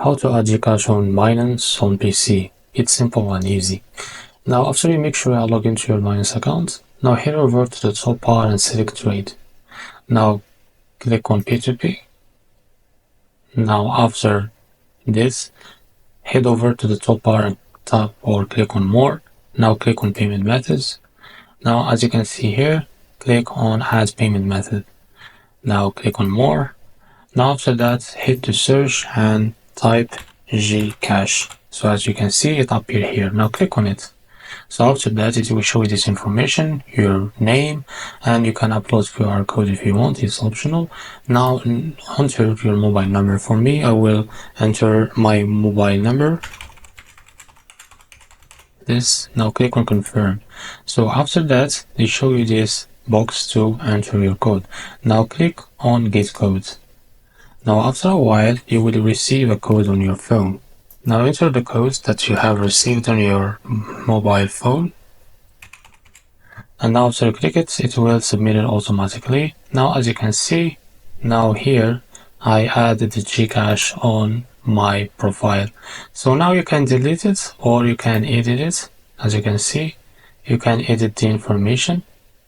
How to add Gcash on Binance on PC. It's simple and easy. Now after you make sure you log into your Binance account, now head over to the top bar and select trade. Now click on P2P. Now after this, head over to the top bar and tap or click on more. Now click on payment methods. Now as you can see here, click on add payment method. Now click on more. Now after that, hit the search and type Gcash. So as you can see, it appear here. Now click on it. So after that, it will show you this information, your name, and you can upload QR code if you want. It's optional. Now enter your mobile number. For me, I will enter my mobile number. Now click on confirm. So after that, they show you this box to enter your code. Now click on get code. Now after a while, you will receive a code on your phone. Now enter the code that you have received on your mobile phone. And now after you click it, it will submit it automatically. Now as you can see, now here, I added the Gcash on my profile. So now you can delete it or you can edit it. As you can see, you can edit the information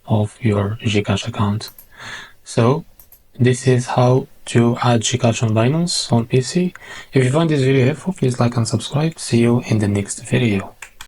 of your Gcash account. So this is how to add Gcash on Binance on PC. If you found this video helpful, please like and subscribe. See you in the next video.